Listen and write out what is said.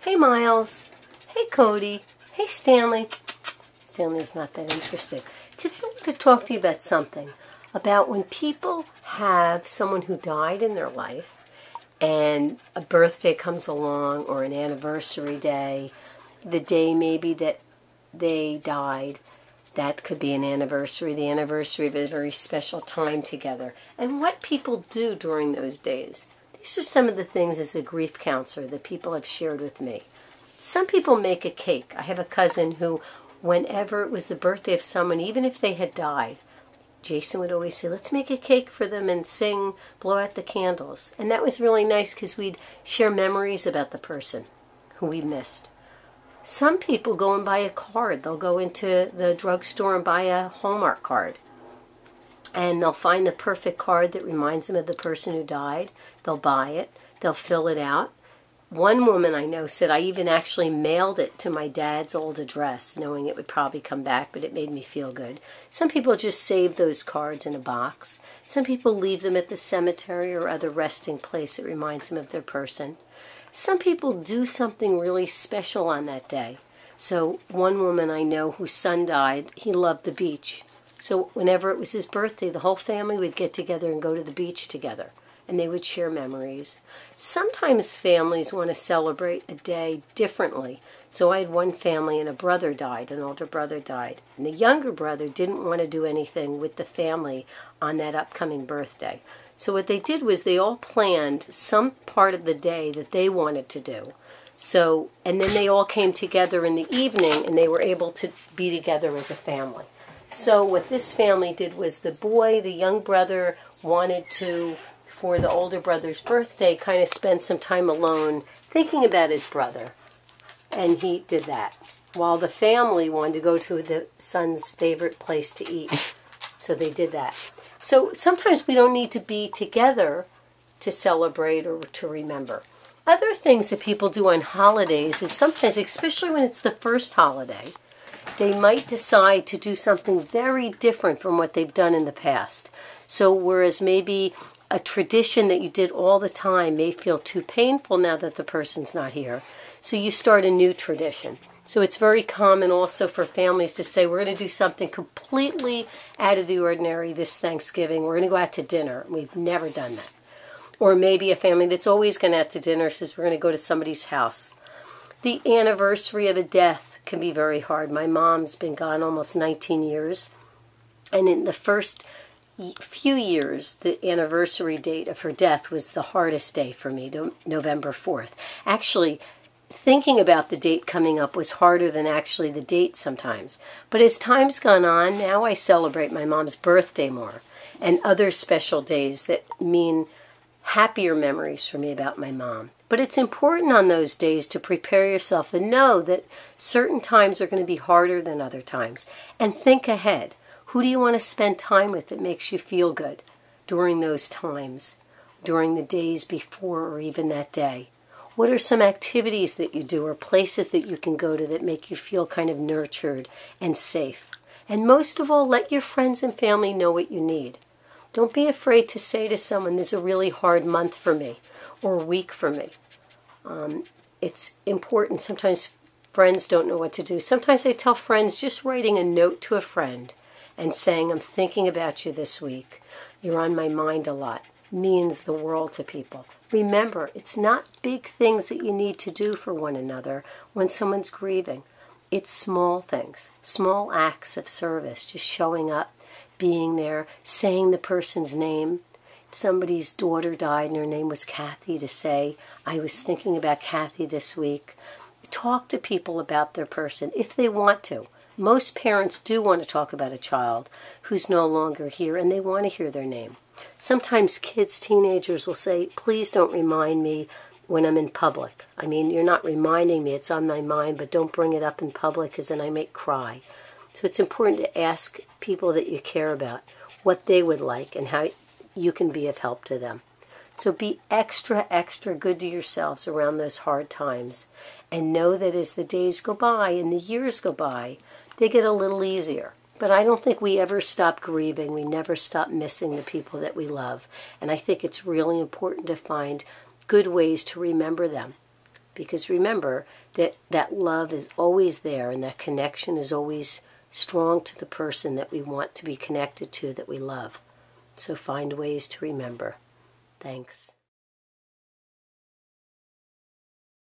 Hey Miles. Hey Cody. Hey Stanley. Stanley's not that interested. Today I want to talk to you about something. About when people have someone who died in their life and a birthday comes along or an anniversary day, the day maybe that they died, that could be an anniversary, the anniversary of a very special time together. And what people do during those days. These are some of the things as a grief counselor that people have shared with me. Some people make a cake. I have a cousin who, whenever it was the birthday of someone, even if they had died, Jason would always say, let's make a cake for them and sing, blow out the candles. And that was really nice because we'd share memories about the person who we missed. Some people go and buy a card. They'll go into the drugstore and buy a Hallmark card. And they'll find the perfect card that reminds them of the person who died. They'll buy it. They'll fill it out. One woman I know said, I even actually mailed it to my dad's old address, knowing it would probably come back, but it made me feel good. Some people just save those cards in a box. Some people leave them at the cemetery or other resting place that reminds them of their person. Some people do something really special on that day. So one woman I know whose son died, he loved the beach. So whenever it was his birthday, the whole family would get together and go to the beach together. And they would share memories. Sometimes families want to celebrate a day differently. So I had one family and a brother died, an older brother died. And the younger brother didn't want to do anything with the family on that upcoming birthday. So what they did was they all planned some part of the day that they wanted to do. So, and then they all came together in the evening and they were able to be together as a family. So what this family did was the young brother, wanted to, for the older brother's birthday, kind of spend some time alone thinking about his brother. And he did that. While the family wanted to go to the son's favorite place to eat. So they did that. So sometimes we don't need to be together to celebrate or to remember. Other things that people do on holidays is sometimes, especially when it's the first holiday, they might decide to do something very different from what they've done in the past. So whereas maybe a tradition that you did all the time may feel too painful now that the person's not here, so you start a new tradition. So it's very common also for families to say, we're going to do something completely out of the ordinary this Thanksgiving. We're going to go out to dinner. We've never done that. Or maybe a family that's always gone out to dinner says, we're going to go to somebody's house. The anniversary of a death can be very hard. My mom's been gone almost 19 years. And in the first few years, the anniversary date of her death was the hardest day for me, November 4th. Actually, thinking about the date coming up was harder than actually the date sometimes. But as time's gone on, now I celebrate my mom's birthday more and other special days that mean happier memories for me about my mom. But it's important on those days to prepare yourself and know that certain times are going to be harder than other times. And think ahead. Who do you want to spend time with that makes you feel good during those times, during the days before or even that day? What are some activities that you do or places that you can go to that make you feel kind of nurtured and safe? And most of all, let your friends and family know what you need. Don't be afraid to say to someone, this is a really hard month for me or week for me. It's important. Sometimes friends don't know what to do. Sometimes I tell friends just writing a note to a friend and saying, I'm thinking about you this week. You're on my mind a lot. Means the world to people. Remember, it's not big things that you need to do for one another when someone's grieving. It's small things, small acts of service, just showing up, being there, saying the person's name. If somebody's daughter died and her name was Kathy, to say, I was thinking about Kathy this week. Talk to people about their person if they want to. Most parents do want to talk about a child who's no longer here, and they want to hear their name. Sometimes kids, teenagers will say, please don't remind me when I'm in public. I mean, you're not reminding me, it's on my mind, but don't bring it up in public because then I may cry. So it's important to ask people that you care about what they would like and how you can be of help to them. So be extra, extra good to yourselves around those hard times. And know that as the days go by and the years go by, they get a little easier. But I don't think we ever stop grieving. We never stop missing the people that we love. And I think it's really important to find good ways to remember them. Because remember that love is always there, and that connection is always strong to the person that we want to be connected to, that we love. So find ways to remember. Thanks.